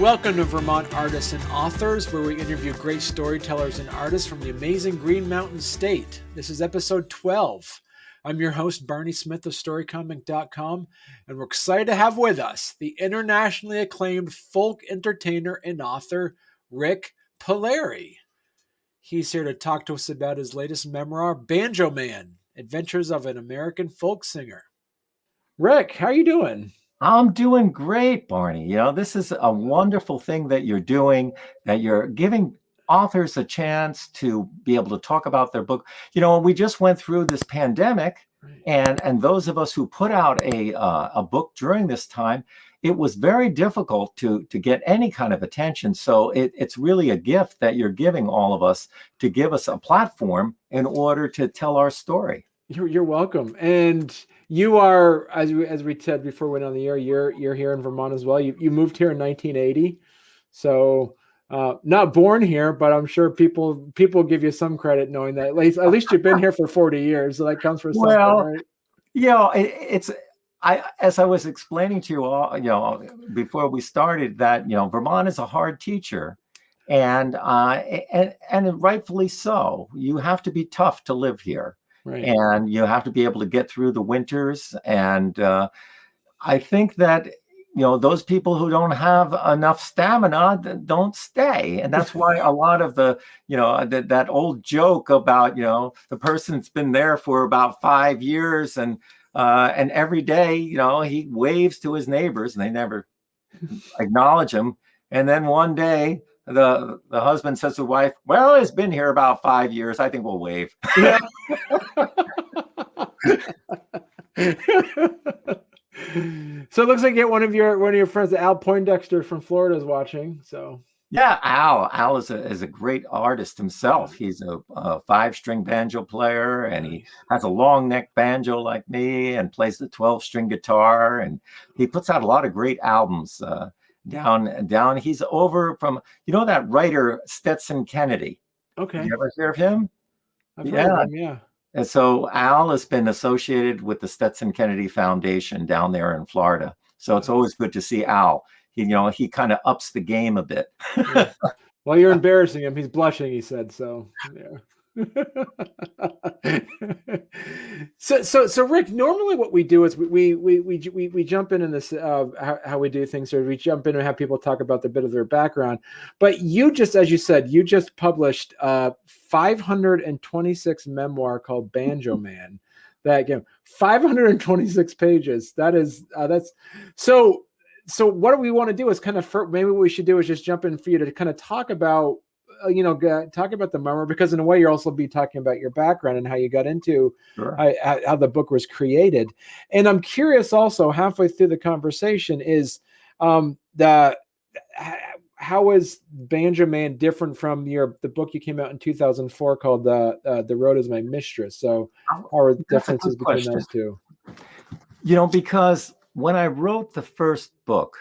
Welcome to Vermont Artists and Authors, where we interview great storytellers and artists from the amazing Green Mountain State. This is episode 12. I'm your host, Barney Smith of StoryComic.com, and we're excited to have with us the internationally acclaimed folk entertainer and author, Rik Palieri. He's here to talk to us about his latest memoir, Banjo Man, Adventures of an American Folk Singer. Rik, how are you doing? I'm doing great, Barney. You know, this is a wonderful thing that you're doing, that you're giving authors a chance to be able to talk about their book. You know, we just went through this pandemic, and those of us who put out a book during this time, it was very difficult to get any kind of attention. So it's really a gift that you're giving all of us to give us a platform in order to tell our story. You're welcome. And you are, as we said before we went on the air, you're here in Vermont as well. You moved here in 1980, so not born here, but I'm sure people give you some credit knowing that at least you've been here for 40 years, so that counts for something, right? You know, as I was explaining to you all, you know, before we started, that Vermont is a hard teacher, and rightfully so. You have to be tough to live here. Right. And you have to be able to get through the winters. And I think that, those people who don't have enough stamina don't stay. And that's why a lot of that old joke about, the person's been there for about 5 years and every day, he waves to his neighbors and they never acknowledge him. And then one day, the husband says to the wife, "Well, it's been here about 5 years. I think we'll wave." Yeah. So it looks like one of your friends, Al Poindexter from Florida, is watching. So yeah, Al is a great artist himself. He's a 5-string banjo player, and he has a long neck banjo like me, and plays the 12-string guitar, and he puts out a lot of great albums. Down. He's over from, that writer Stetson Kennedy. Okay. You ever hear of him? I've heard of him, yeah. And so Al has been associated with the Stetson Kennedy Foundation down there in Florida. So it's always good to see Al. He kind of ups the game a bit. Yeah. Well, you're embarrassing him. He's blushing, he said. So yeah. So Rik, normally what we do is we jump in this how we do things, or we jump in and have people talk about a bit of their background. But you just, as you said, you just published 526 memoir called Banjo Man. That again, 526 pages. That's so. What we want to do is kind of, maybe what we should do is just jump in for you to kind of talk about the memoir, because in a way you're also be talking about your background and how you got into how the book was created. And I'm curious also, halfway through the conversation, is how is Banjo Man different from the book you came out in 2004 called The Road Is My Mistress? So how are the differences between those two? Because when I wrote the first book,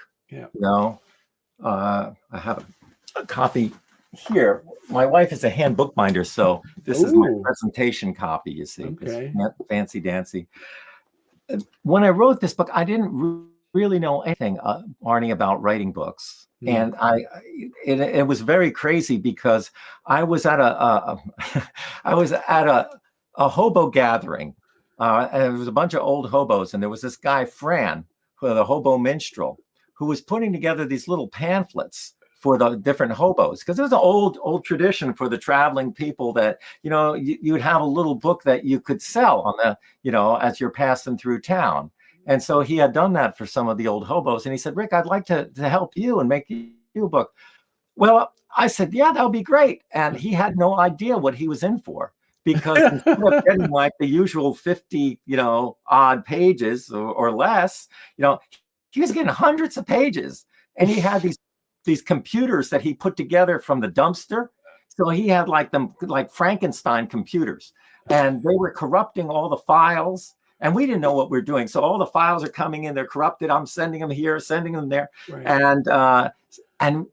I have a copy here. My wife is a hand bookbinder, so this is my presentation copy, you see. Okay. Fancy dancy. When I wrote this book, I didn't really know anything, Barney, about writing books. And it was very crazy, because I was at a hobo gathering. And there was a bunch of old hobos, and there was this guy, Fran, the hobo minstrel, who was putting together these little pamphlets for the different hobos, because there's an old tradition for the traveling people that, you would have a little book that you could sell on the, as you're passing through town. And so he had done that for some of the old hobos. And he said, "Rik, I'd like to help you and make you a book." Well, I said, "Yeah, that would be great." And he had no idea what he was in for, because instead of getting like the usual 50, odd pages or less, he was getting hundreds of pages. And he had these computers that he put together from the dumpster. So he had like Frankenstein computers, and they were corrupting all the files, and we didn't know what we were doing. So all the files are coming in, they're corrupted. I'm sending them here, sending them there. Right. And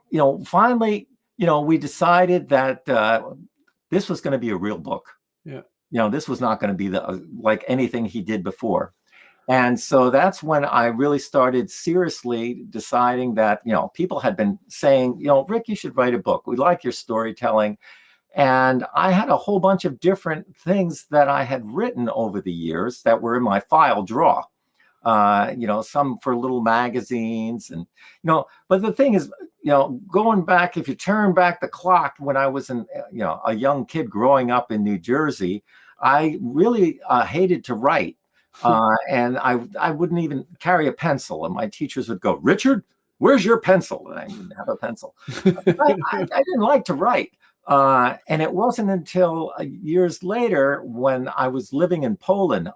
finally, we decided that this was going to be a real book. Yeah. This was not going to be like anything he did before. And so that's when I really started seriously deciding that, people had been saying, Rik, you should write a book. We like your storytelling. And I had a whole bunch of different things that I had written over the years that were in my file drawer. Some for little magazines and, but the thing is, going back, if you turn back the clock when I was a young kid growing up in New Jersey, I really hated to write. And I wouldn't even carry a pencil. And my teachers would go, Richard, where's your pencil? And I didn't have a pencil. I didn't like to write. And it wasn't until years later when I was living in Poland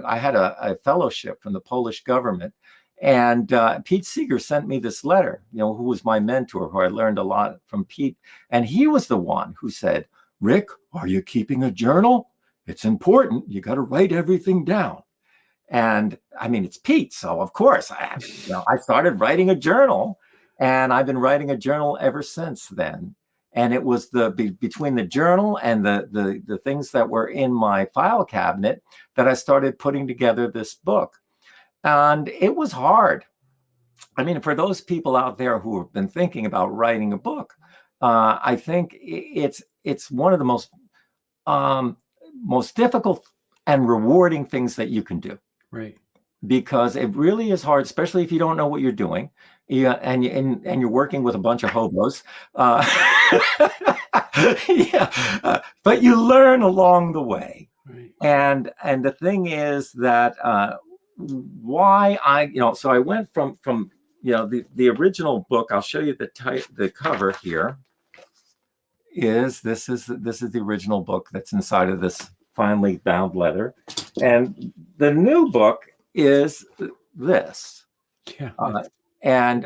I had a fellowship from the Polish government. And Pete Seeger sent me this letter, who was my mentor, who I learned a lot from Pete. And he was the one who said, Rik, are you keeping a journal? It's important. You got to write everything down. And I mean, it's Pete. So of course I started writing a journal, and I've been writing a journal ever since then. And it was between the journal and the things that were in my file cabinet that I started putting together this book. And it was hard. I mean, for those people out there who have been thinking about writing a book, I think it's one of the most difficult and rewarding things that you can do. Right. Because it really is hard, especially if you don't know what you're doing, and you're working with a bunch of hobos. But you learn along the way. Right. And the thing is that why so I went from the original book. I'll show you the cover here. This is the original book that's inside of this finely bound leather, and the new book is this. Yeah. And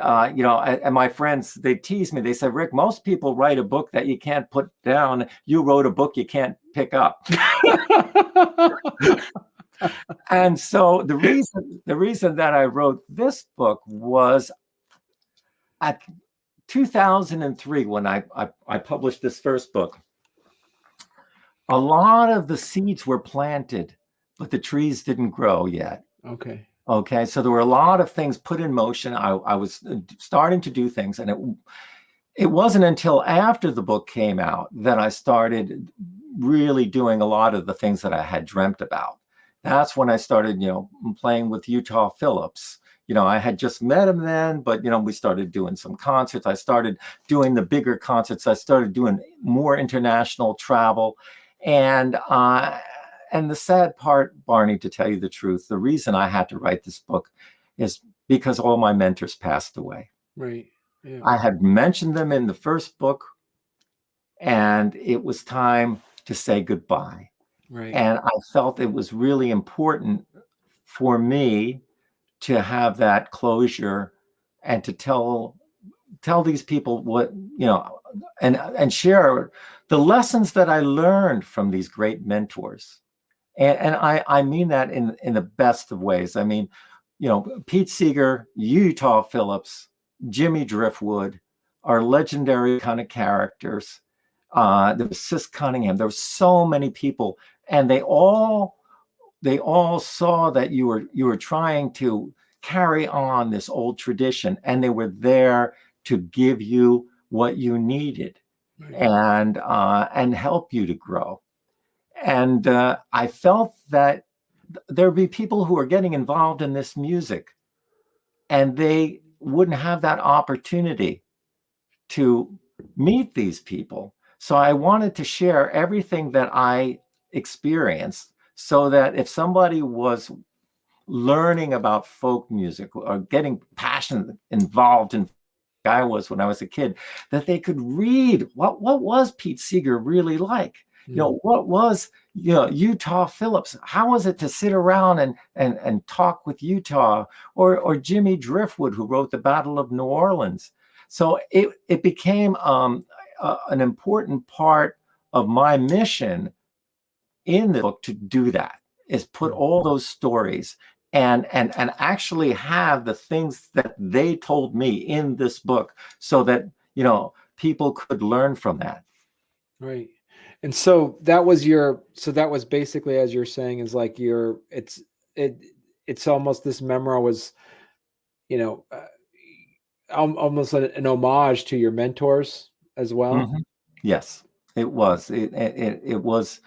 my friends, they tease me. They said, Rik, most people write a book that you can't put down. You wrote a book you can't pick up. And so the reason that I wrote this book was at 2003 when I published this first book. A lot of the seeds were planted, but the trees didn't grow yet. Okay. So there were a lot of things put in motion. I was starting to do things, and it wasn't until after the book came out that I started really doing a lot of the things that I had dreamt about. That's when I started, playing with Utah Phillips. I had just met him then, but, we started doing some concerts. I started doing the bigger concerts. I started doing more international travel. And the sad part, Barney, to tell you the truth, the reason I had to write this book is because all my mentors passed away. Right. Yeah. I had mentioned them in the first book, and it was time to say goodbye. Right. And I felt it was really important for me to have that closure and to tell these people what, and share the lessons that I learned from these great mentors. And I mean that in the best of ways. I mean, Pete Seeger, Utah Phillips, Jimmy Driftwood are legendary kind of characters. There was Sis Cunningham. There were so many people, and they all saw that you were trying to carry on this old tradition, and they were there to give you what you needed. Right. And help you to grow. And I felt that there'd be people who are getting involved in this music, and they wouldn't have that opportunity to meet these people. So I wanted to share everything that I experienced, so that if somebody was learning about folk music or getting passionate, involved in I was when I was a kid, that they could read what was Pete Seeger really like? What was Utah Phillips? How was it to sit around and talk with Utah, or Jimmy Driftwood, who wrote the Battle of New Orleans? So it became an important part of my mission in the book to do that, is put all those stories and actually have the things that they told me in this book, so that people could learn from that. Right. And so that was basically, as you're saying, is like it's almost, this memoir was, you know, almost an homage to your mentors as well. Mhm. Yes, it was. It was.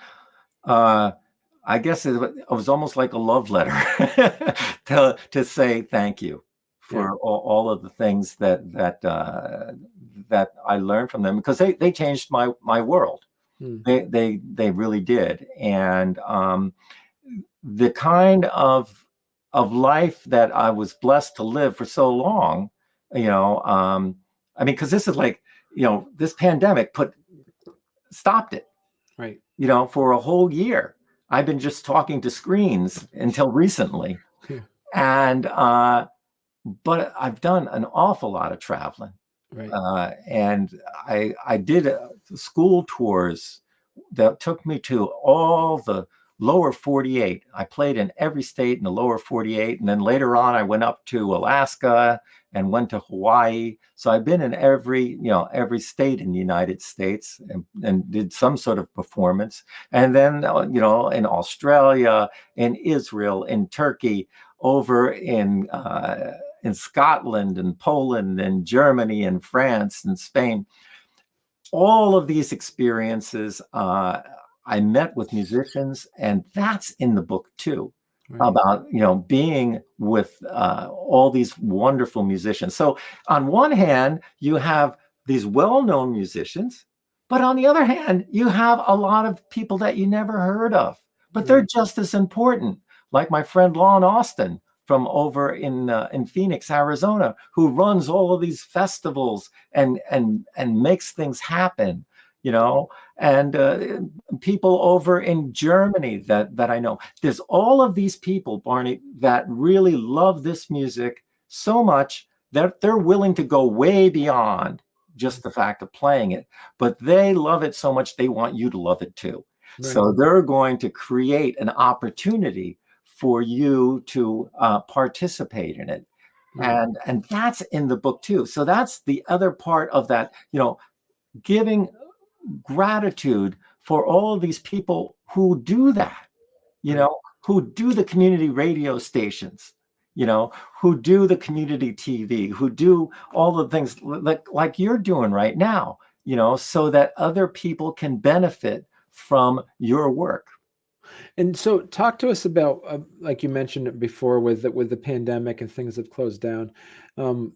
I guess it was almost like a love letter to say thank you Yeah. for all of the things that I learned from them, because they changed my world. Mm. They really did. And the kind of life that I was blessed to live for so long, I mean, because this is like, this pandemic stopped it, Right. for a whole year. I've been just talking to screens until recently. Yeah. And but I've done an awful lot of traveling. Right. And I did school tours that took me to all the lower 48. I played in every state in the lower 48. And then later on, I went up to Alaska and went to Hawaii. So I've been in every state in the United States, and did some sort of performance. And then, in Australia, in Israel, in Turkey, over in Scotland and Poland and Germany and France and Spain. All of these experiences, I met with musicians, and that's in the book too, Right. about being with all these wonderful musicians. So on one hand, you have these well-known musicians, but on the other hand, you have a lot of people that you never heard of, but they're just as important. Like my friend Lon Austin from over in Phoenix, Arizona, who runs all of these festivals and makes things happen, and people over in Germany that I know. There's all of these people, Barney, that really love this music so much that they're willing to go way beyond just the fact of playing it, but they love it so much they want you to love it too. Right. So they're going to create an opportunity for you to participate in it. Right. And that's in the book too. So that's the other part of that, giving gratitude for all of these people who do that, who do the community radio stations, who do the community TV, who do all the things like you're doing right now, so that other people can benefit from your work. And so, talk to us about, like you mentioned it before, with the pandemic and things have closed down.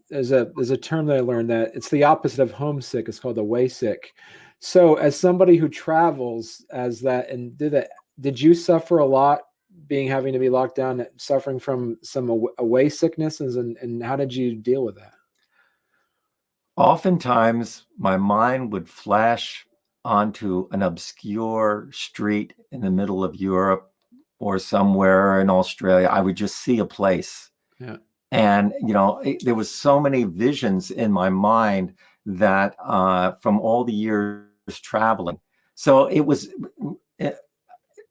There's a term that I learned, that it's the opposite of homesick. It's called away sick. So, as somebody who travels as that and did you suffer a lot having to be locked down, suffering from some away sicknesses, and how did you deal with that? Oftentimes, my mind would flash onto an obscure street in the middle of Europe or somewhere in Australia. I would just see a place. Yeah. And, there was so many visions in my mind that from all the years traveling. So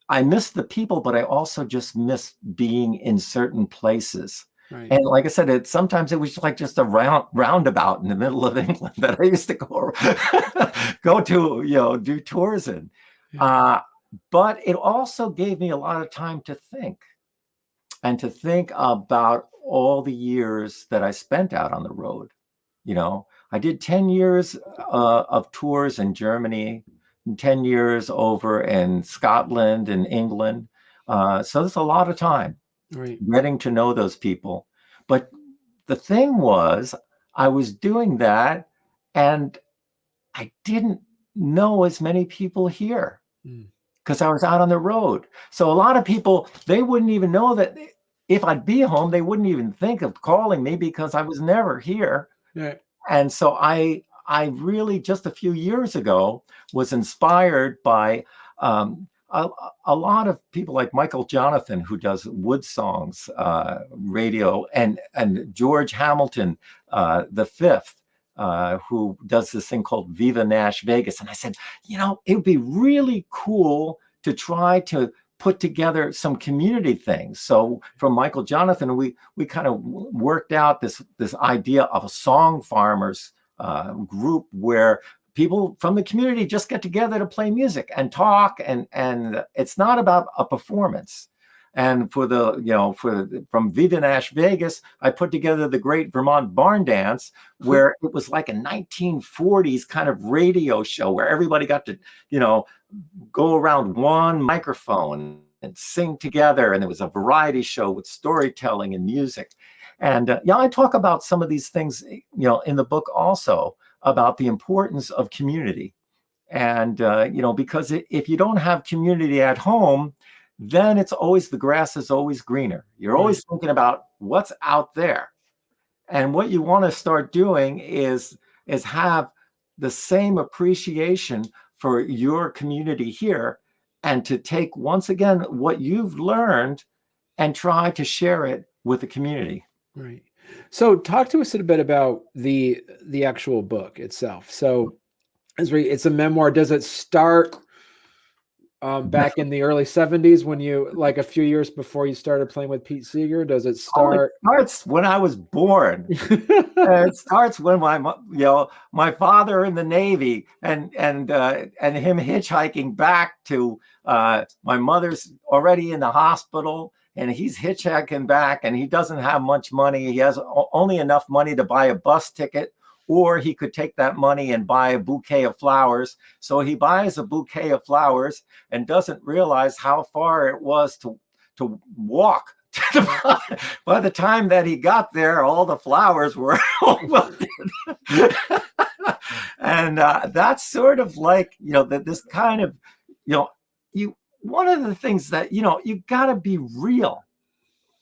I miss the people, but I also just miss being in certain places. Right. And like I said, sometimes it was like just a roundabout in the middle of England that I used to go to, do tours in. Yeah. But it also gave me a lot of time to think, and to think about all the years that I spent out on the road. I did 10 years of tours in Germany, 10 years over in Scotland and England. So there's a lot of time. Right. Getting to know those people. But the thing was, I was doing that, and I didn't know as many people here because I was out on the road. So a lot of people, they wouldn't even know that if I'd be home, they wouldn't even think of calling me because I was never here. Yeah. And so I really, just a few years ago, was inspired by a lot of people like Michael Jonathan, who does Wood Songs radio, and George Hamilton, the fifth, who does this thing called Viva Nash Vegas. And I said, it would be really cool to try to put together some community things. So from Michael Jonathan, we kind of worked out this idea of a song farmers group where people from the community just get together to play music and talk, and it's not about a performance. And for the, from Viva Nash Vegas, I put together the Great Vermont Barn Dance, where it was like a 1940s kind of radio show where everybody got to, go around one microphone and sing together. And there was a variety show with storytelling and music. And I talk about some of these things, in the book also, about the importance of community. And, because if you don't have community at home, then it's always, the grass is always greener. You're always thinking about what's out there. And what you want to start doing is have the same appreciation for your community here, and to take, once again, what you've learned and try to share it with the community. Right. So talk to us a bit about the actual book itself. So it's a memoir. Does it start back in the early 70s when you, like a few years before you started playing with Pete Seeger? Does it start? It starts when I was born. It starts when my father in the Navy and him hitchhiking back to my mother's already in the hospital, and he's hitchhiking back, and he doesn't have much money. He has only enough money to buy a bus ticket, or he could take that money and buy a bouquet of flowers. So he buys a bouquet of flowers and doesn't realize how far it was to walk. By the time that he got there, all the flowers were wilted. And that's sort of like, this kind of, one of the things that, you got to be real.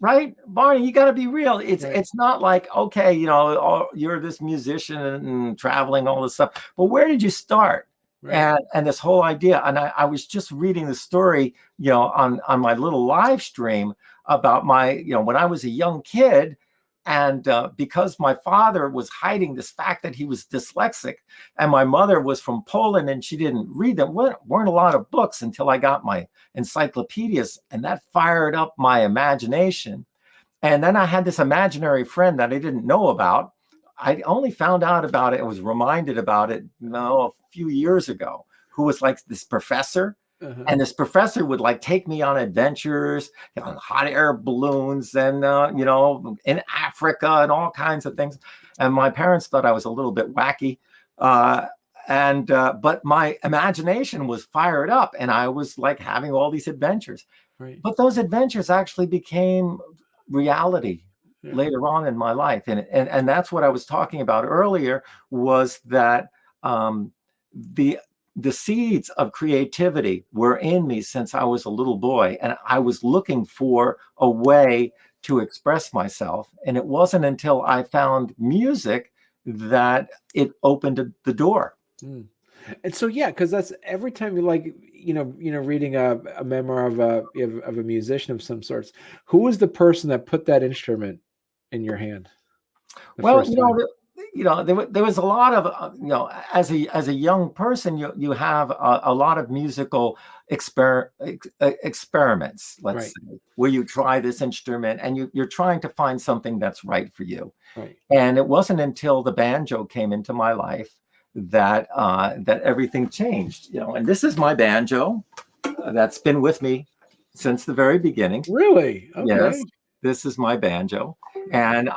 Right, Barney, you got to be real. It's not like, okay, you're this musician and traveling, all this stuff. But where did you start? Right. And this whole idea. And I was just reading the story, on my little live stream about my, when I was a young kid. And because my father was hiding this fact that he was dyslexic, and my mother was from Poland and she didn't read them, weren't a lot of books until I got my encyclopedias, and that fired up my imagination. And then I had this imaginary friend that I didn't know about. I only found out about it, I was reminded about it a few years ago, who was like this professor. Uh-huh. And this professor would take me on adventures on hot air balloons and, in Africa and all kinds of things. And my parents thought I was a little bit wacky. But my imagination was fired up, and I was having all these adventures. Right. But those adventures actually became reality later on in my life. And that's what I was talking about earlier, was that the seeds of creativity were in me since I was a little boy, and I was looking for a way to express myself. And it wasn't until I found music that it opened the door. Mm. And so, because that's every time you reading a memoir of a musician of some sorts, who was the person that put that instrument in your hand? Well, there was a lot of, as a young person, you have a lot of musical experiments, let's say, where you try this instrument and you're trying to find something that's right for you. Right. And it wasn't until the banjo came into my life that everything changed. And this is my banjo that's been with me since the very beginning. Really? Okay. Yes, this is my banjo, and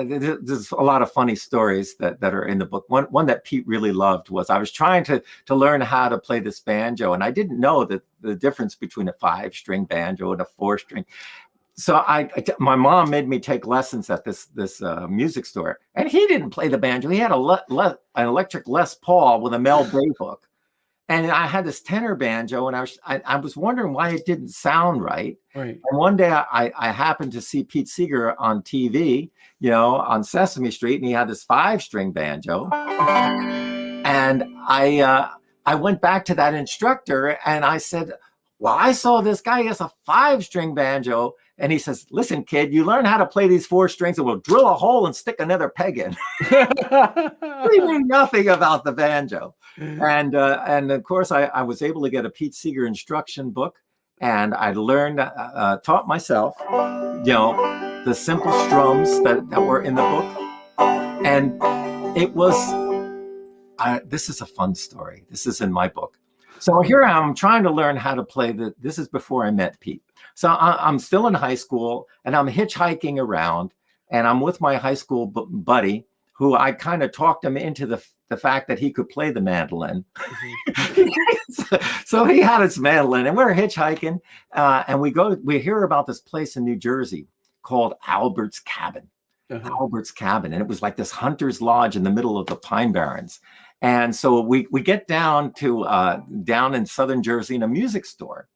there's a lot of funny stories that are in the book. One that Pete really loved was I was trying to learn how to play this banjo, and I didn't know that the difference between a 5-string banjo and a 4-string. So my mom made me take lessons at this music store, and he didn't play the banjo. He had an electric Les Paul with a Mel Bay hook, and I had this tenor banjo, and I was wondering why it didn't sound right. Right. And one day I happened to see Pete Seeger on TV, on Sesame Street, and he had this 5-string banjo, and I went back to that instructor and I said, well, I saw this guy has a 5-string banjo. And he says, listen, kid, you learn how to play these 4 strings and we'll drill a hole and stick another peg in. He knew nothing about the banjo. And of course, I was able to get a Pete Seeger instruction book. And I learned, taught myself, the simple strums that were in the book. And it was, this is a fun story. This is in my book. So here I'm trying to learn how to play this is before I met Pete. So I'm still in high school and I'm hitchhiking around and I'm with my high school buddy who I kind of talked him into the fact that he could play the mandolin. So he had his mandolin and we're hitchhiking and we hear about this place in New Jersey called Albert's Cabin. Albert's Cabin. And it was like this hunter's lodge in the middle of the Pine Barrens. And so we get down to down in southern Jersey in a music store.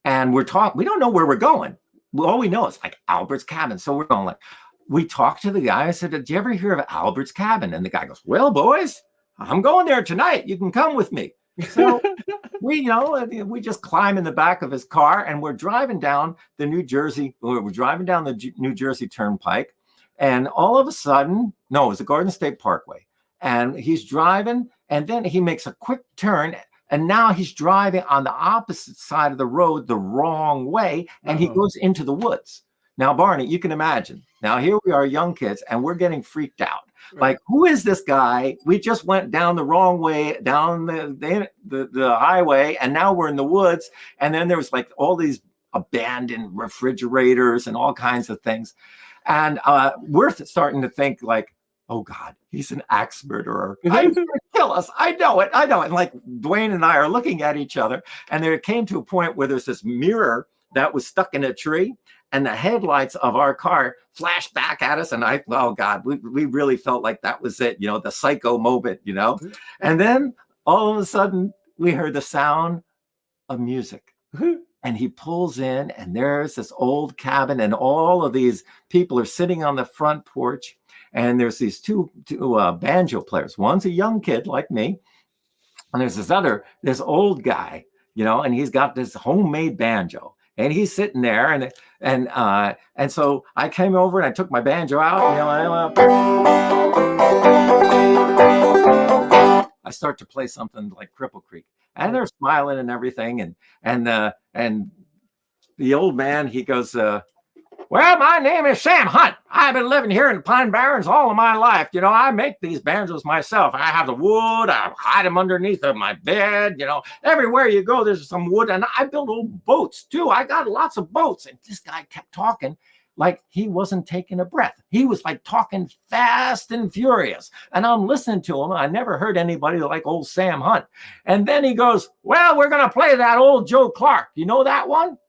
And we don't know where we're going. All we know is like Albert's Cabin. So we're going like, we talked to the guy. I said, did you ever hear of Albert's Cabin? And the guy goes, well, boys, I'm going there tonight. You can come with me. So we just climb in the back of his car and we're driving down the New Jersey Turnpike. And all of a sudden, no, it was the Garden State Parkway. And he's driving and then he makes a quick turn. And now he's driving on the opposite side of the road the wrong way. And he goes into the woods. Now, Barney, you can imagine. Now, here we are, young kids, and we're getting freaked out. Right. Like, who is this guy? We just went down the wrong way, down the highway, and now we're in the woods. And then there was like all these abandoned refrigerators and all kinds of things. And we're starting to think like, oh God, he's an axe murderer. He's going to kill us. I know it. And like Dwayne and I are looking at each other. And there came to a point where there's this mirror that was stuck in a tree. And the headlights of our car flashed back at us. And oh God, we really felt like that was it, the psycho moment, And then all of a sudden we heard the sound of music. And he pulls in and there's this old cabin and all of these people are sitting on the front porch. And there's these two banjo players. One's a young kid like me. And there's this old guy, and he's got this homemade banjo. And he's sitting there, and so I came over and I took my banjo out. I start to play something like Cripple Creek, and they're smiling and everything. And the old man, he goes, well, my name is Sam Hunt. I've been living here in the Pine Barrens all of my life. I make these banjos myself. I have the wood. I hide them underneath of my bed. Everywhere you go, there's some wood. And I build old boats, too. I got lots of boats. And this guy kept talking like he wasn't taking a breath. He was like talking fast and furious. And I'm listening to him. I never heard anybody like old Sam Hunt. And then he goes, well, we're going to play that old Joe Clark. You know that one?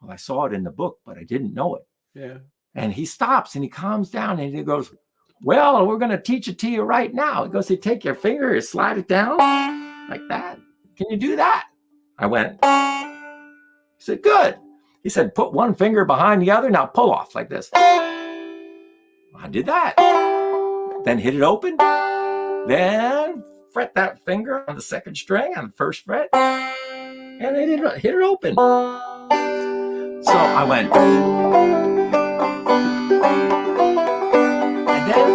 Well, I saw it in the book, but I didn't know it. Yeah. And he stops and he calms down and he goes, well, we're going to teach it to you right now. He goes, you take your finger, you slide it down like that. Can you do that? I went, he said, good. He said, put one finger behind the other. Now pull off like this. I did that. Then hit it open. Then fret that finger on the second string on the first fret. And then hit it open. So I went, and then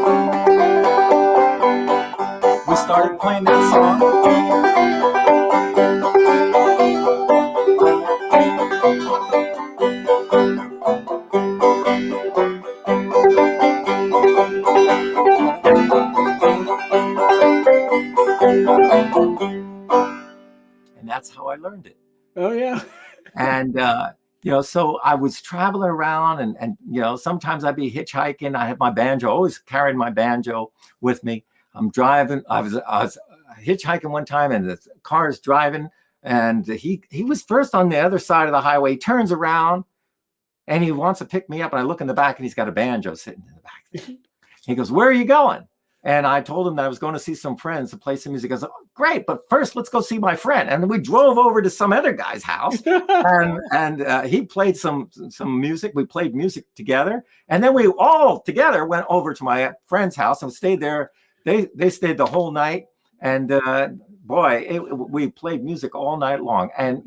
we started playing that song. And that's how I learned it. Oh, yeah. And, so I was traveling around and sometimes I'd be hitchhiking. I had my banjo, always carried my banjo with me. I'm driving. I was hitchhiking one time and the car is driving and he was first on the other side of the highway. He turns around and he wants to pick me up. And I look in the back and he's got a banjo sitting in the back. He goes, where are you going? And I told him that I was going to see some friends to play some music. He goes, oh, great, but first let's go see my friend. And we drove over to some other guy's house, and he played some music. We played music together, and then we all together went over to my friend's house and stayed there. They stayed the whole night, and we played music all night long. And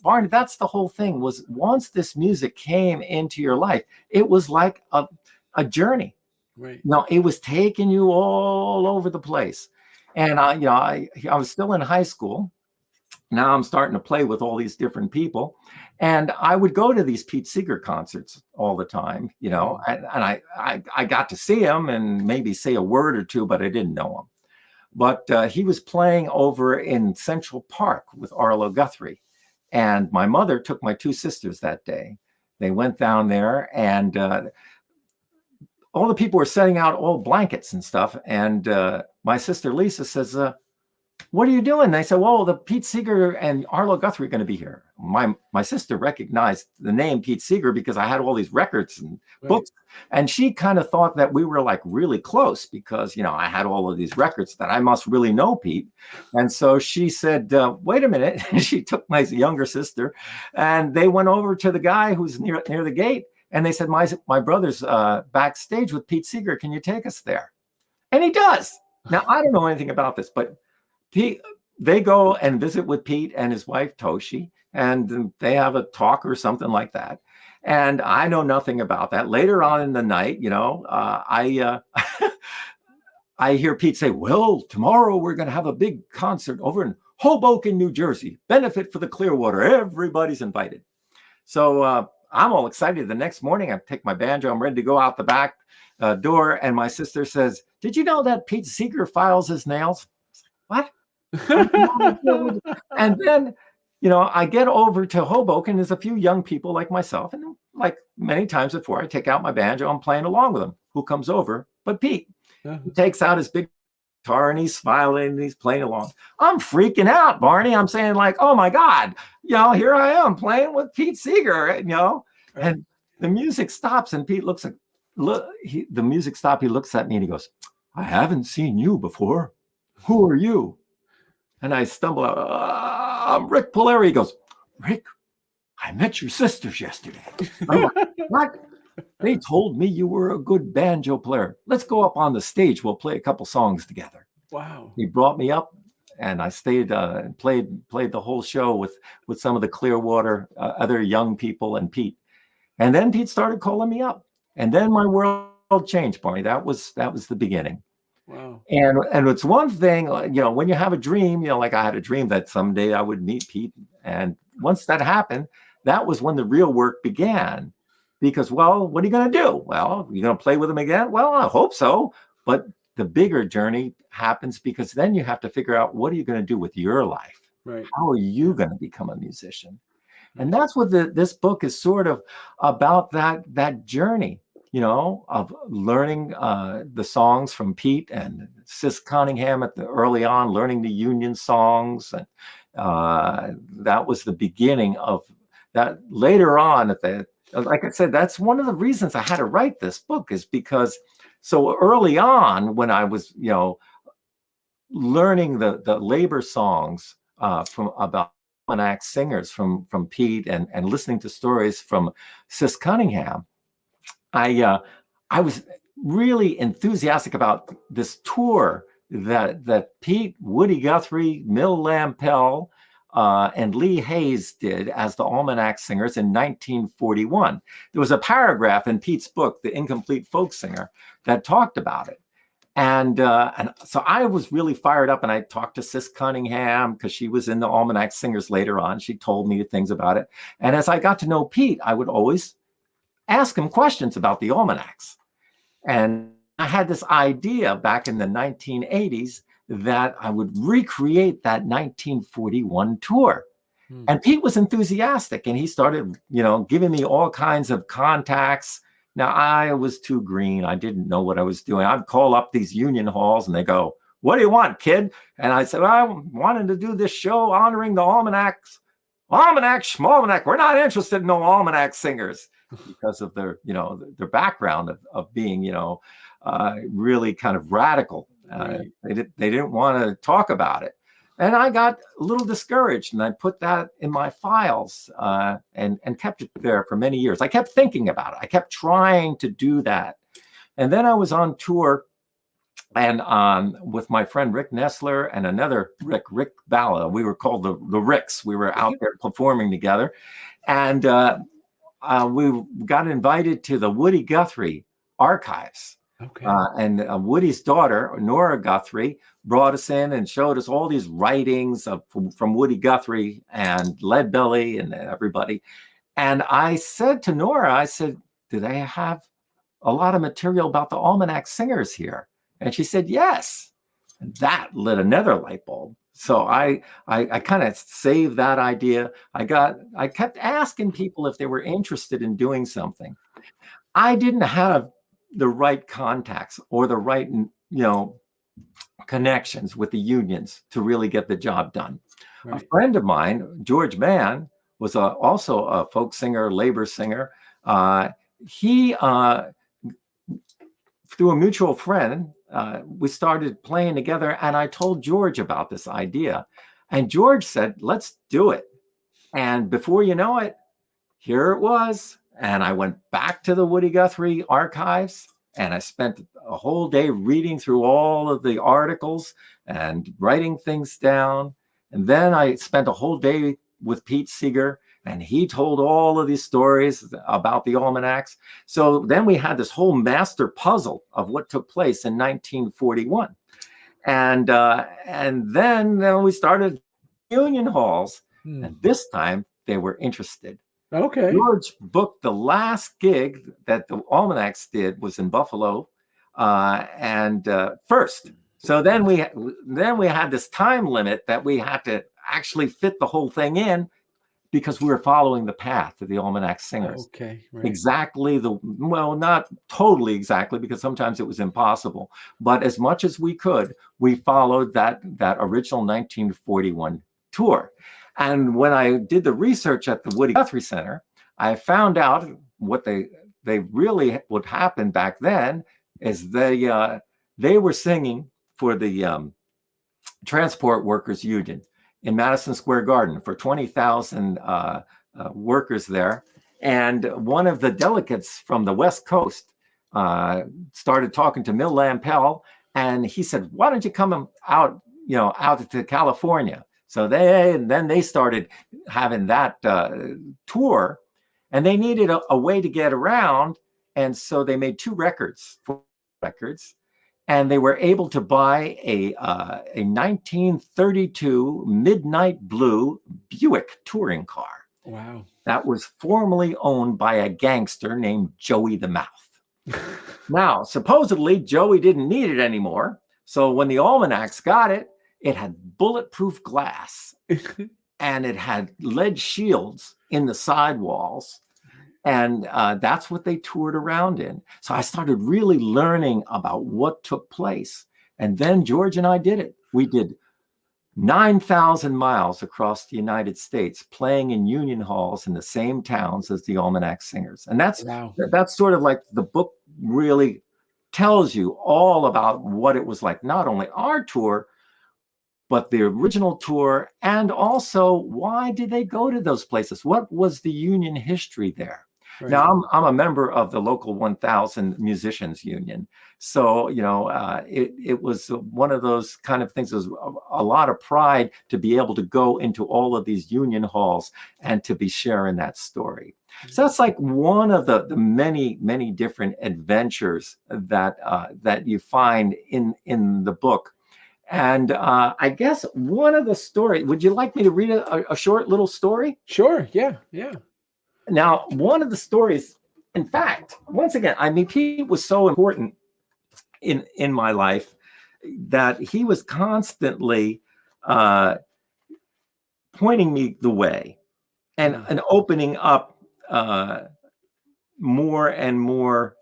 Barney, that's the whole thing. Was once this music came into your life, it was like a journey. Right. It was taking you all over the place. And I was still in high school. Now I'm starting to play with all these different people. And I would go to these Pete Seeger concerts all the time, and I got to see him and maybe say a word or two, but I didn't know him. but he was playing over in Central Park with Arlo Guthrie. And my mother took my two sisters that day. They went down there, and all the people were setting out old blankets and stuff. And my sister Lisa says, what are you doing? And I said, well, the Pete Seeger and Arlo Guthrie are going to be here. My sister recognized the name Pete Seeger because I had all these records and books. And she kind of thought that we were like really close because, you know, I had all of these records that I must really know Pete. And so she said, wait a minute. She took my younger sister and they went over to the guy who's near the gate. And they said, my brother's backstage with Pete Seeger. Can you take us there? And he does. Now, I don't know anything about this, but they go and visit with Pete and his wife, Toshi, and they have a talk or something like that. And I know nothing about that. Later on in the night, you know, I hear Pete say, well, tomorrow we're going to have a big concert over in Hoboken, New Jersey, benefit for the Clearwater. Everybody's invited. So I'm all excited. The next morning, I take my banjo. I'm ready to go out the back door. And my sister says, did you know that Pete Seeger files his nails? What? And then, you know, I get over to Hoboken. There's a few young people like myself. And like many times before, I take out my banjo. I'm playing along with them. Who comes over? But Pete. He takes out his big guitar and he's smiling and he's playing along. I'm freaking out, Barney. I'm saying like, oh my God, you know, here I am playing with Pete Seeger, you know, and the music stops and Pete looks at, the music stopped. He looks at me and he goes, I haven't seen you before. Who are you? And I stumble out, I'm Rik Palieri. He goes, Rick, I met your sisters yesterday. I'm like, what? They told me you were a good banjo player. Let's go up on the stage. We'll play a couple songs together. Wow. He brought me up and I stayed and played the whole show with some of the Clearwater, other young people and Pete. And then Pete started calling me up. And then my world changed, Barney. That was the beginning. Wow. And it's one thing, you know, when you have a dream, you know, like I had a dream that someday I would meet Pete. And once that happened, that was when the real work began. Because, well, what are you going to do? Well, you're going to play with him again? Well, I hope so. But the bigger journey happens because then you have to figure out what are you going to do with your life? Right. How are you going to become a musician? And that's what this book is sort of about, that journey, you know, of learning the songs from Pete and Sis Cunningham early on, learning the Union songs. And that was the beginning of that. Later on, like I said, that's one of the reasons I had to write this book, is because so early on when I was, you know, learning the labor songs from about almanac singers from Pete and listening to stories from Sis Cunningham, I was really enthusiastic about this tour that Pete, Woody Guthrie, Mill Lampell, and Lee Hayes did as the Almanac Singers in 1941. There was a paragraph in Pete's book, The Incomplete Folk Singer, that talked about it. And so I was really fired up, and I talked to Sis Cunningham because she was in the Almanac Singers later on. She told me things about it. And as I got to know Pete, I would always ask him questions about the almanacs. And I had this idea back in the 1980s that I would recreate that 1941 tour. And Pete was enthusiastic, and he started, you know, giving me all kinds of contacts. Now, I was too green. I didn't know what I was doing. I'd call up these union halls and they go, what do you want, kid? And I said, well, I wanted to do this show honoring the almanacs. Almanac, schmalmanac. We're not interested in no almanac singers, because of their, you know, their background of being, you know, really kind of radical. They didn't want to talk about it. And I got a little discouraged, and I put that in my files and kept it there for many years. I kept thinking about it. I kept trying to do that. And then I was on tour and with my friend Rick Nestler and another Rik Balla. We were called the Ricks. We were out there performing together. And we got invited to the Woody Guthrie archives. Okay. And Woody's daughter, Nora Guthrie, brought us in and showed us all these writings from Woody Guthrie and Leadbelly and everybody. And I said to Nora, I said, do they have a lot of material about the Almanac Singers here? And she said, yes. And that lit another light bulb. So I kind of saved that idea. I kept asking people if they were interested in doing something. I didn't have the right contacts or the right, connections with the unions to really get the job done. Right. A friend of mine, George Mann, was also a folk singer, labor singer. He, through a mutual friend, we started playing together, and I told George about this idea. And George said, let's do it. And before you know it, here it was. And I went back to the Woody Guthrie archives, and I spent a whole day reading through all of the articles and writing things down. And then I spent a whole day with Pete Seeger, and he told all of these stories about the almanacs. So then we had this whole master puzzle of what took place in 1941. And then we started union halls, and this time they were interested. Okay. George booked the last gig that the Almanacs did was in Buffalo, and first. So then we had this time limit that we had to actually fit the whole thing in, because we were following the path of the Almanac singers. Okay. Right. Exactly not totally exactly, because sometimes it was impossible, but as much as we could, we followed that original 1941 tour. And when I did the research at the Woody Guthrie Center, I found out what they really would happen back then is they were singing for the Transport Workers Union in Madison Square Garden for 20,000 workers there. And one of the delegates from the West Coast started talking to Mill Lampell, and he said, "Why don't you come out to California?" So then they started having that tour, and they needed a way to get around. And so they made 2 records, and they were able to buy a 1932 Midnight Blue Buick touring car. Wow. That was formerly owned by a gangster named Joey the Mouth. Now, supposedly, Joey didn't need it anymore. So when the Almanacs got it, it had bulletproof glass and it had lead shields in the sidewalls. And that's what they toured around in. So I started really learning about what took place. And then George and I did it. We did 9,000 miles across the United States, playing in union halls in the same towns as the Almanac singers. And that's sort of like the book really tells you all about what it was like, not only our tour, but the original tour, and also why did they go to those places? What was the union history there? Right. Now, I'm a member of the local 1,000 musicians union. So, it was one of those kind of things. It was a lot of pride to be able to go into all of these union halls and to be sharing that story. So that's like one of the many, many different adventures that you find in the book. And I guess one of the stories, would you like me to read a short little story? Sure. Yeah. Now, one of the stories, in fact, once again, Pete was so important in my life that he was constantly pointing me the way and opening up more and more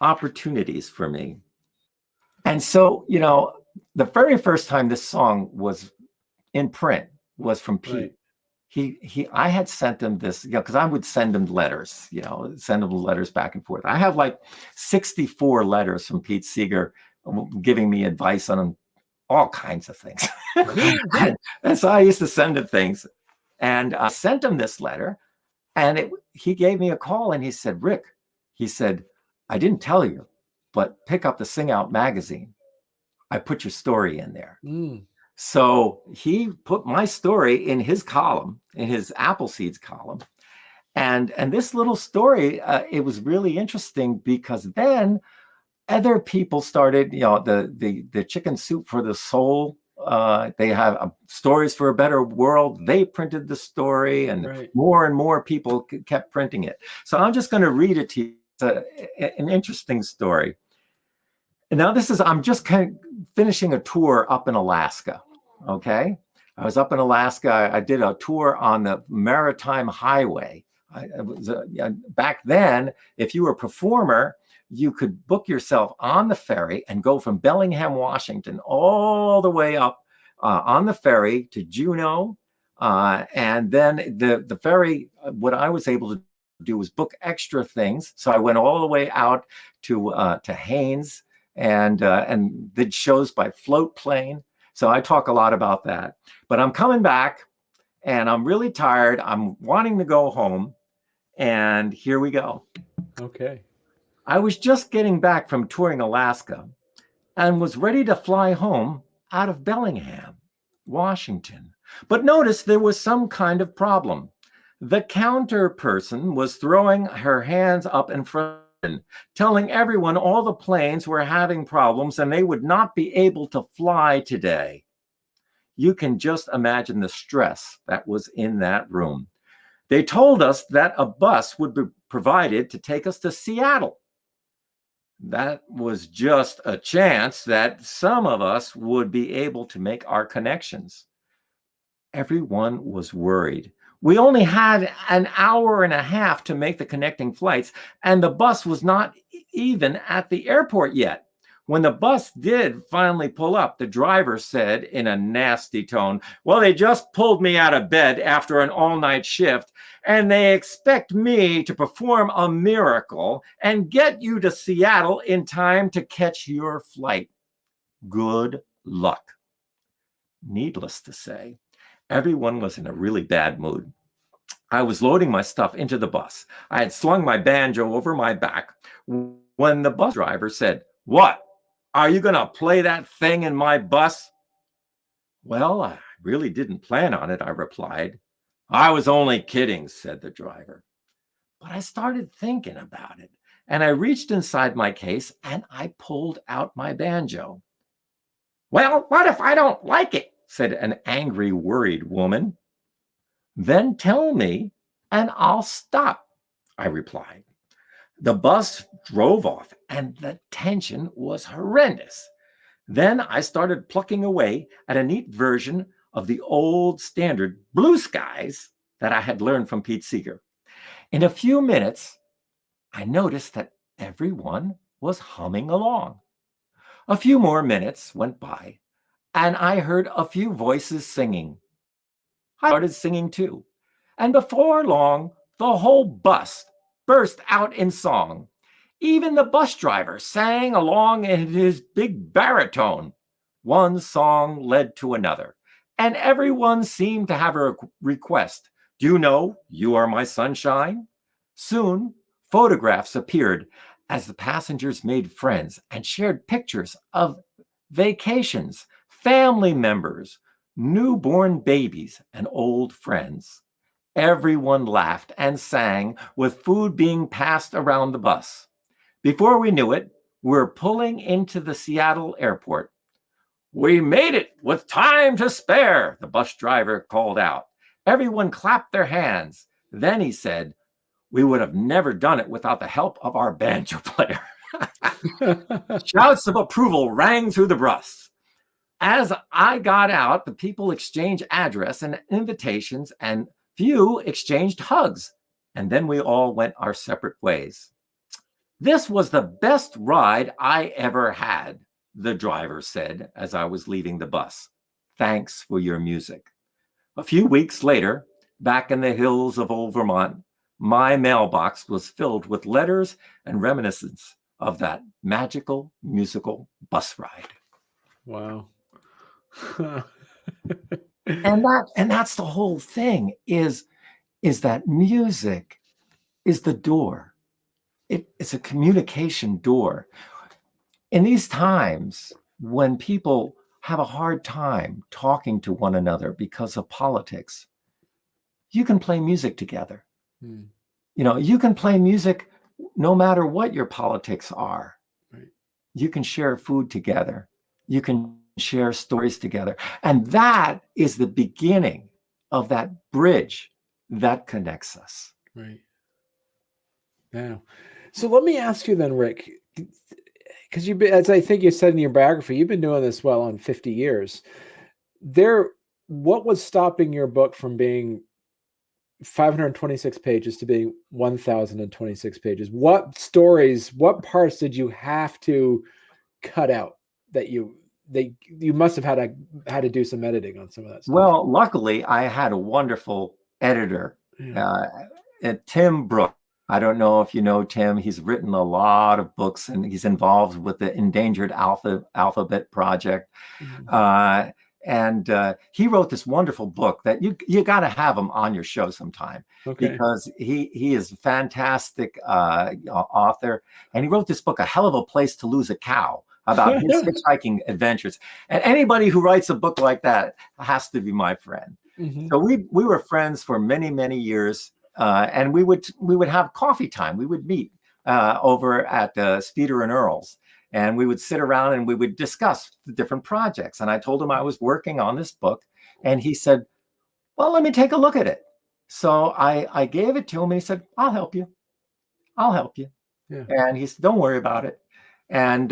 opportunities for me. And so, the very first time this song was in print was from Pete. Right. I had sent him this, because I would send him letters, send him letters back and forth. I have like 64 letters from Pete Seeger giving me advice on all kinds of things. and so I used to send him things, and I sent him this letter, and he gave me a call, and he said, "Rik," he said, "I didn't tell you, but pick up the Sing Out magazine. I put your story in there." So he put my story in his column, in his Appleseeds column. And this little story, it was really interesting, because then other people started, the Chicken Soup for the Soul. They have Stories for a Better World. They printed the story, and more and more people kept printing it. So I'm just going to read it to you. It's an interesting story. And now I'm just kind of finishing a tour up in Alaska. Okay. I was up in Alaska. I did a tour on the Maritime Highway. Back then, if you were a performer, you could book yourself on the ferry and go from Bellingham, Washington, all the way up on the ferry to Juneau. And then the ferry, what I was able to do was book extra things. So I went all the way out to Haines and did shows by float plane. So I talk a lot about that. But I'm coming back and I'm really tired. I'm wanting to go home. And here we go. Okay. I was just getting back from touring Alaska and was ready to fly home out of Bellingham, Washington. But notice there was some kind of problem. The counter person was throwing her hands up in front, telling everyone all the planes were having problems and they would not be able to fly today. You can just imagine the stress that was in that room. They told us that a bus would be provided to take us to Seattle. That was just a chance that some of us would be able to make our connections. Everyone was worried. We only had an hour and a half to make the connecting flights, and the bus was not even at the airport yet. When the bus did finally pull up, the driver said in a nasty tone, "Well, they just pulled me out of bed after an all-night shift, and they expect me to perform a miracle and get you to Seattle in time to catch your flight. Good luck." Needless to say, everyone was in a really bad mood. I was loading my stuff into the bus. I had slung my banjo over my back when the bus driver said, "What? Are you going to play that thing in my bus?" "Well, I really didn't plan on it," I replied. "I was only kidding," said the driver. But I started thinking about it, and I reached inside my case and I pulled out my banjo. "Well, what if I don't like it?" said an angry, worried woman. "Then tell me and I'll stop," I replied. The bus drove off and the tension was horrendous. Then I started plucking away at a neat version of the old standard Blue Skies that I had learned from Pete Seeger. In a few minutes, I noticed that everyone was humming along. A few more minutes went by, and I heard a few voices singing. I started singing too, and before long, the whole bus burst out in song. Even the bus driver sang along in his big baritone. One song led to another, and everyone seemed to have a request. "Do you know You Are My Sunshine?" Soon, photographs appeared as the passengers made friends and shared pictures of vacations, family members, newborn babies, and old friends. Everyone laughed and sang with food being passed around the bus. Before we knew it, we were pulling into the Seattle airport. "We made it with time to spare," the bus driver called out. Everyone clapped their hands. Then he said, "We would have never done it without the help of our banjo player." Shouts of approval rang through the bus. As I got out, the people exchanged address and invitations, and few exchanged hugs. And then we all went our separate ways. "This was the best ride I ever had," the driver said as I was leaving the bus. "Thanks for your music." A few weeks later, back in the hills of old Vermont, my mailbox was filled with letters and reminiscence of that magical musical bus ride. Wow. And that's the whole thing is that music is the door. It's a communication door. In these times when people have a hard time talking to one another because of politics, you can play music together. Hmm. You know, you can play music no matter what your politics are. Right. You can share food together. You can share stories together. And that is the beginning of that bridge that connects us. Right. Yeah. So let me ask you then, Rik, because you've been, as I think you said in your biography, you've been doing this well on 50 years. What was stopping your book from being 526 pages to being 1,026 pages? What stories, what parts did you have to cut out that you must have had to do some editing on some of that stuff? Well, luckily, I had a wonderful editor, Tim Brooke. I don't know if you know Tim. He's written a lot of books, and he's involved with the Endangered Alphabet Project. And he wrote this wonderful book that you got to have him on your show sometime, because he is a fantastic author, and he wrote this book, A Hell of a Place to Lose a Cow, about his hitchhiking adventures. And anybody who writes a book like that has to be my friend. So we were friends for many, many years, and we would have coffee time. We would meet over at Speeder and Earl's. And we would sit around and we would discuss the different projects. And I told him I was working on this book. And he said, well, let me take a look at it. So I gave it to him. And he said, I'll help you. I'll help you. Yeah. And he said, don't worry about it. And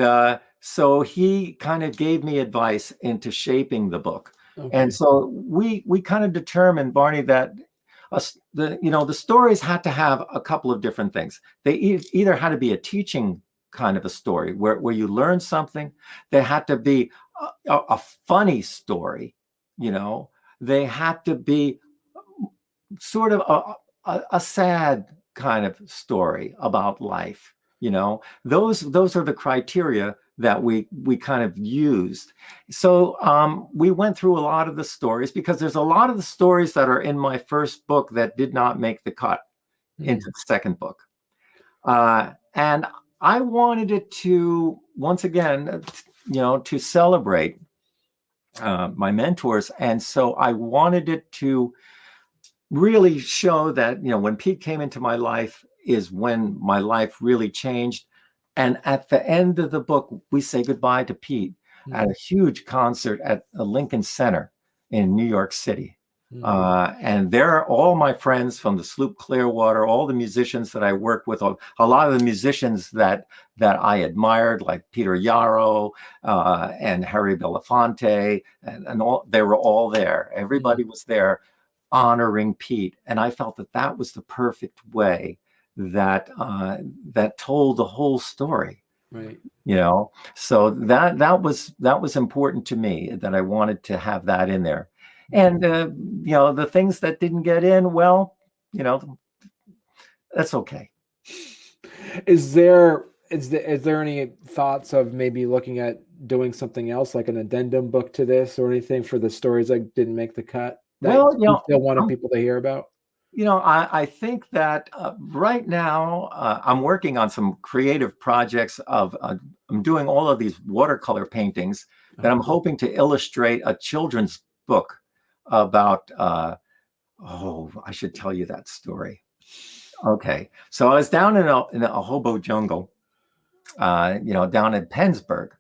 so he kind of gave me advice into shaping the book. And so we kind of determined, Barney, that the stories had to have a couple of different things. They either had to be a teaching kind of a story where you learn something. There had to be a funny story, they had to be sort of a sad kind of story about life. Those are the criteria that we kind of used. So we went through a lot of the stories, because there's a lot of the stories that are in my first book that did not make the cut into the second book. And I wanted it to, once again, to celebrate my mentors. And so I wanted it to really show that, when Pete came into my life is when my life really changed. And at the end of the book, we say goodbye to Pete at a huge concert at the Lincoln Center in New York City. And there are all my friends from the Sloop Clearwater, all the musicians that I worked with, a lot of the musicians that I admired, like Peter Yarrow and Harry Belafonte, and all, they were all there. Everybody was there honoring Pete. And I felt that was the perfect way that told the whole story. Right. So that was important to me, that I wanted to have that in there. And the things that didn't get in, well, that's okay. Is there any thoughts of maybe looking at doing something else, like an addendum book to this, or anything for the stories that didn't make the cut that you still wanted people to hear about? I think that right now I'm working on some creative projects I'm doing all of these watercolor paintings that I'm hoping to illustrate a children's book about, I should tell you that story. Okay. So I was down in a hobo jungle, down in Pennsburg,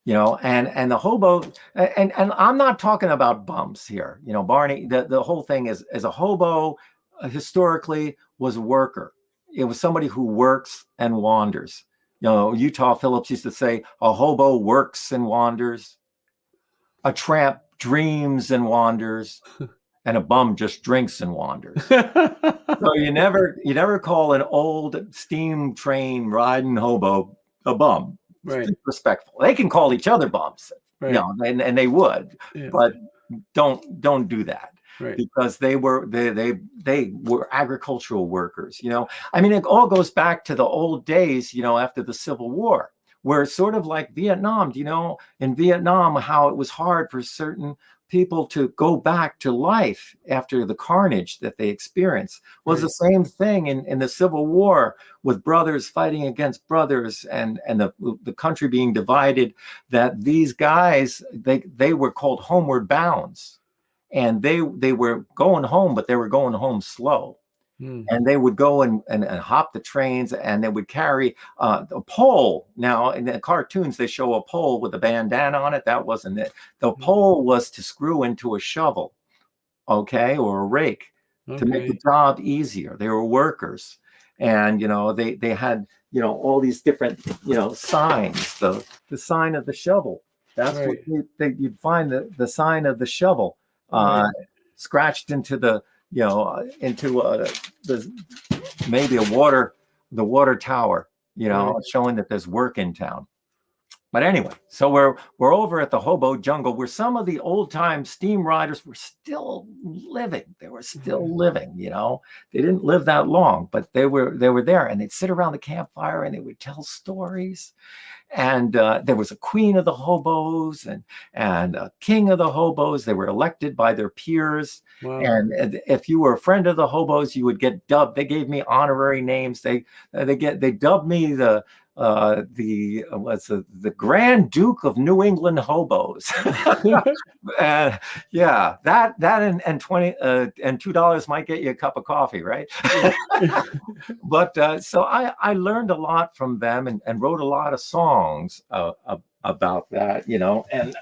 and the hobo, and I'm not talking about bums here, Barney, the whole thing is, as a hobo, historically was a worker. It was somebody who works and wanders. Utah Phillips used to say, a hobo works and wanders, a tramp dreams and wanders, and a bum just drinks and wanders. So you never call an old steam train riding hobo a bum. Right. It's respectful. They can call each other bums, right. And they would, but don't do that. Right. Because they were agricultural workers. It all goes back to the old days, after the Civil War, where it's sort of like Vietnam. In Vietnam, how it was hard for certain people to go back to life after the carnage that they experienced. Was the same thing in the Civil War, with brothers fighting against brothers, and the country being divided. That these guys, they were called homeward bounds. And they were going home, but they were going home slow. And they would go and hop the trains, and they would carry a pole. Now, in the cartoons, they show a pole with a bandana on it. That wasn't it. The pole was to screw into a shovel, or a rake, to make the job easier. They were workers. And, they had all these different, signs. The sign of the shovel. That's what you'd find the sign of the shovel scratched into the, maybe the water tower, showing that there's work in town. But anyway, so we're over at the hobo jungle where some of the old time steam riders were still living. They were still living, They didn't live that long, but they were there, and they'd sit around the campfire and they would tell stories. And there was a queen of the hobos and a king of the hobos. They were elected by their peers. Wow. And if you were a friend of the hobos, you would get dubbed. They gave me honorary names. They dubbed me the Grand Duke of New England Hobos. That and $2 might get you a cup of coffee, right? But so I learned a lot from them and wrote a lot of songs about that, and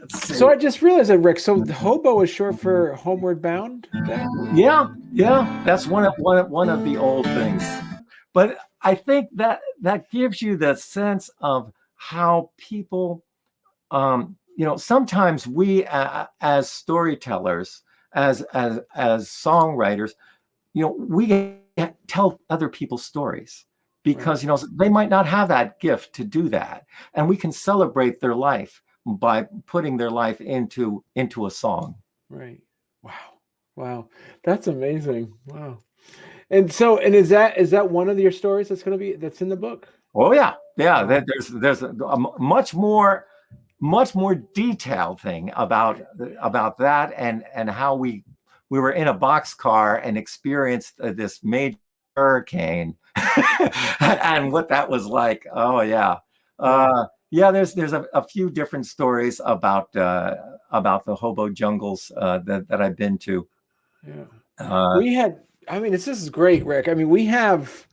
so I just realized that, Rik, so the hobo is short for homeward bound then? Yeah, that's one of the old things. But I think that gives you the sense of how people, sometimes we as storytellers, as songwriters, we tell other people's stories because, they might not have that gift to do that. And we can celebrate their life by putting their life into a song. Right. Wow. That's amazing. Wow. And is that one of your stories that's in the book? Oh yeah. There's a much more detailed thing about that and how we were in a boxcar and experienced this major hurricane and what that was like. Oh yeah. There's a few different stories about the hobo jungles that I've been to. Yeah. This is great, Rik. We have,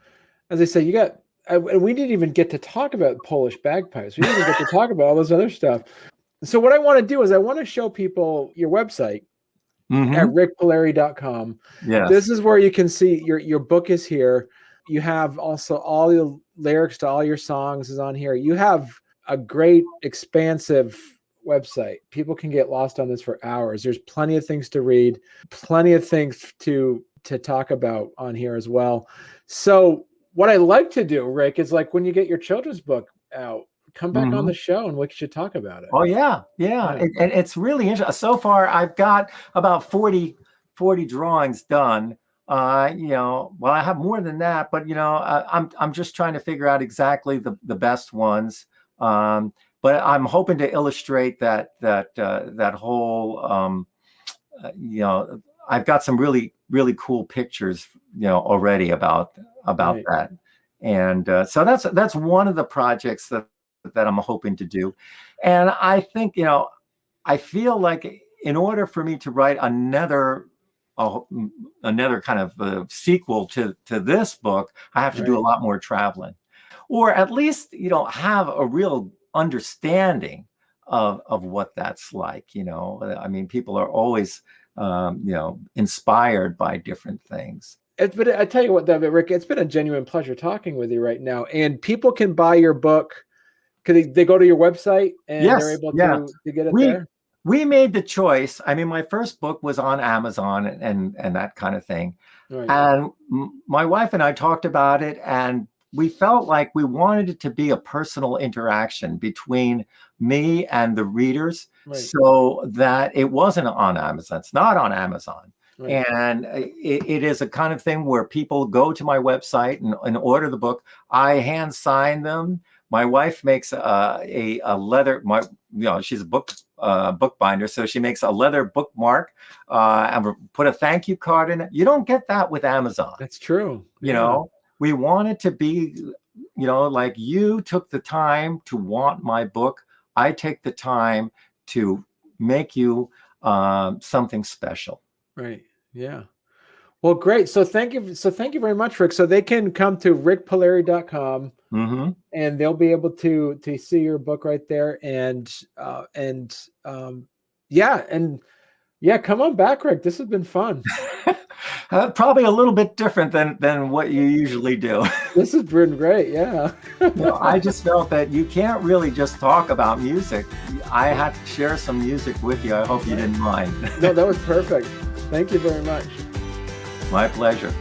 as I say, we didn't even get to talk about Polish bagpipes. We didn't even get to talk about all this other stuff. So what I want to do is I want to show people your website at rikpalieri.com. Yes. This is where you can see your book is here. You have also all the lyrics to all your songs is on here. You have a great, expansive website. People can get lost on this for hours. There's plenty of things to read, plenty of things to talk about on here as well. So what I like to do, Rik, is like when you get your children's book out, come back on the show and we should talk about it. Oh yeah. And it's really interesting. So far, I've got about 40 drawings done. Well, I have more than that, but I'm just trying to figure out exactly the best ones. But I'm hoping to illustrate that whole. I've got some really cool pictures, already about that, and so that's one of the projects that I'm hoping to do, and I think I feel like in order for me to write another kind of sequel to this book, I have to do a lot more traveling, or at least have a real understanding of what that's like. People are always inspired by different things. But I tell you what, though, Rik, it's been a genuine pleasure talking with you right now. And people can buy your book. Could they go to your website and they're able to get it there? We made the choice. My first book was on Amazon and that kind of thing. Right. And my wife and I talked about it, and we felt like we wanted it to be a personal interaction between me and the readers, so that it wasn't on Amazon. It's not on Amazon. Right. And it is a kind of thing where people go to my website and order the book. I hand sign them. My wife makes a leather. She's a bookbinder, so she makes a leather bookmark and put a thank you card in it. You don't get that with Amazon. That's true. You know, we want it to be, like you took the time to want my book. I take the time to make you something special. Right. Yeah. Well, great. So thank you very much, Rik. So they can come to rikpalieri.com and they'll be able to see your book right there. And come on back, Rik. This has been fun. Probably a little bit different than what you usually do. This has been great. Yeah. I just felt that you can't really just talk about music. I had to share some music with you. I hope you didn't mind. No, that was perfect. Thank you very much. My pleasure.